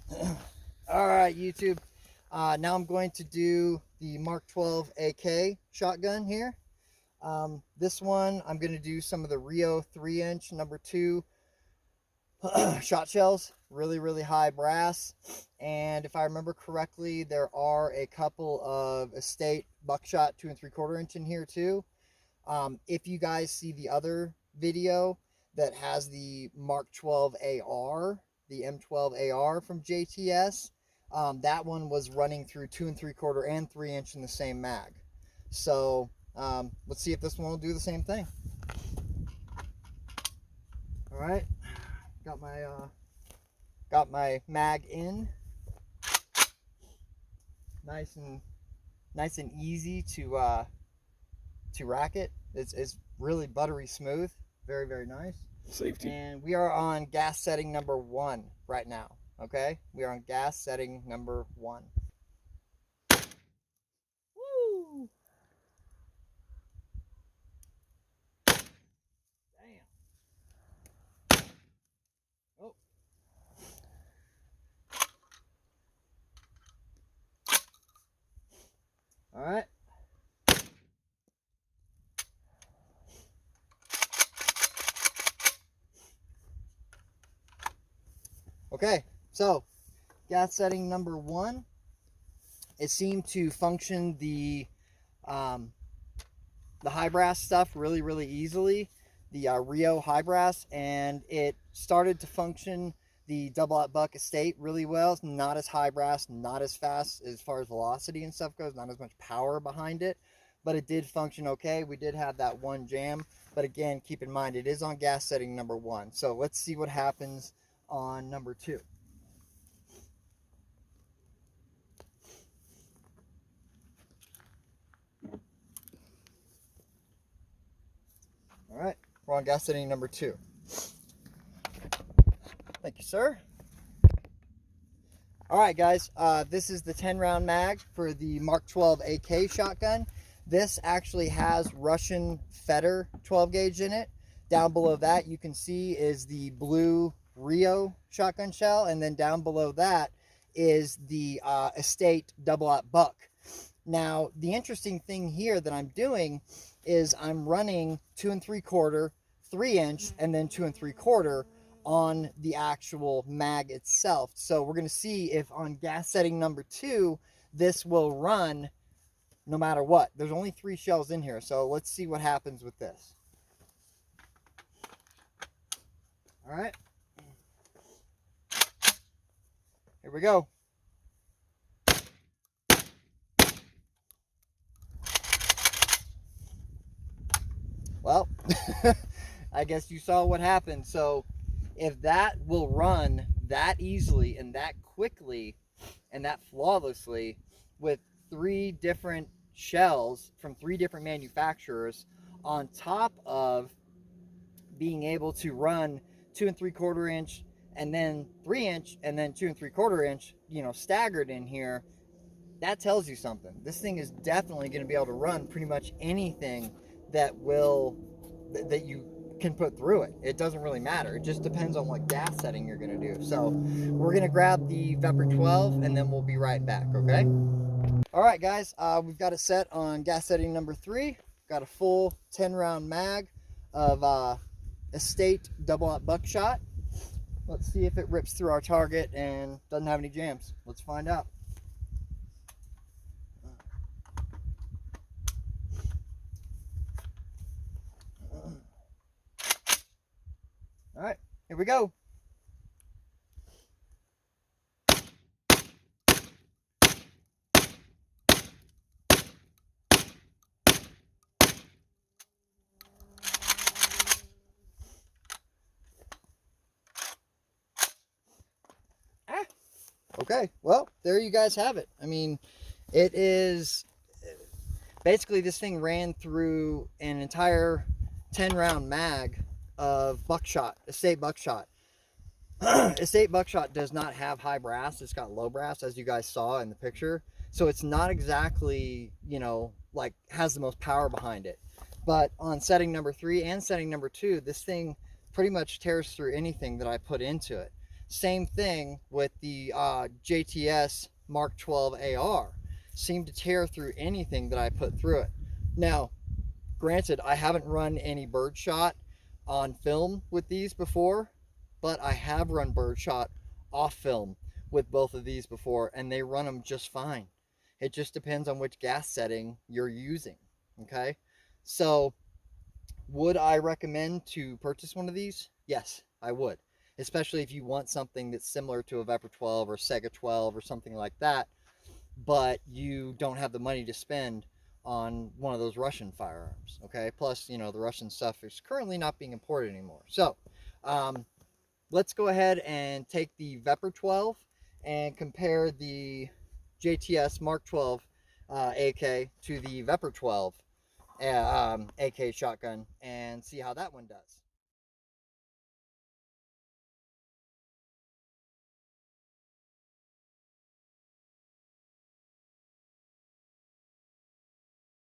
All right, YouTube. Now I'm going to do the Mark 12 AK shotgun here. This one, I'm going to do some of the Rio 3-inch number 2 shot shells. Really, really high brass. And if I remember correctly, there are a couple of estate buckshot 2 3/4 inch in here too. If you guys see the other video that has the Mark 12 AR, the M12 AR from JTS, that one was running through 2 3/4 and 3-inch in the same mag. So let's see if this one will do the same thing. All right, got my mag in, nice and easy to rack it. It's really buttery smooth, very, very nice. Safety. And we are on gas setting number 1 right now. Okay, we are on gas setting number 1. Woo! Damn. Oh. All right. Okay, so gas setting number 1, it seemed to function the high brass stuff really, really easily, the Rio high brass, and it started to function the double out buck estate really well. It's not as high brass, not as fast as far as velocity and stuff goes, not as much power behind it, but it did function okay. We did have that one jam, but again, keep in mind it is on gas setting number 1. So let's see what happens on number 2. All right, we're on gas setting number 2. Thank you, sir. All right, guys, this is the 10-round mag for the Mark 12 AK shotgun. This actually has Russian Fetter 12 gauge in it. Down below that, you can see is the blue Rio shotgun shell, and then down below that is the estate double out buck. Now, the interesting thing here that I'm doing is I'm running 2 3/4, 3-inch, and then 2 3/4 on the actual mag itself. So we're going to see if on gas setting number 2, this will run no matter what. There's only 3 shells in here, so let's see what happens with this. All right. Here we go. Well, I guess you saw what happened. So if that will run that easily and that quickly and that flawlessly with 3 different shells from 3 different manufacturers, on top of being able to run 2 3/4 inch and then 3-inch and then 2 3/4 inch, staggered in here, that tells you something. This thing is definitely going to be able to run pretty much anything that you can put through it. It doesn't really matter. It just depends on what gas setting you're going to do. So we're going to grab the Fetter 12 and then we'll be right back, okay? All right, guys, we've got it set on gas setting number 3. Got a full 10-round mag of estate double out buckshot. Let's see if it rips through our target and doesn't have any jams. Let's find out. All right, here we go. Okay, well, there you guys have it. I mean, it is basically, this thing ran through an entire 10-round mag of buckshot, estate buckshot. Estate buckshot does not have high brass. It's got low brass, as you guys saw in the picture. So it's not exactly, like has the most power behind it. But on setting number 3 and setting number 2, this thing pretty much tears through anything that I put into it. Same thing with the JTS Mark 12 AR. Seemed to tear through anything that I put through it. Now, granted, I haven't run any birdshot on film with these before, but I have run birdshot off film with both of these before, and they run them just fine. It just depends on which gas setting you're using. Okay, so would I recommend to purchase one of these? Yes, I would, especially if you want something that's similar to a Vepr 12 or Sega 12 or something like that, but you don't have the money to spend on one of those Russian firearms. Okay, plus, you know, the Russian stuff is currently not being imported anymore. So um, let's go ahead and take the Vepr 12 and compare the JTS Mark 12 AK to the Vepr 12 AK shotgun and see how that one does.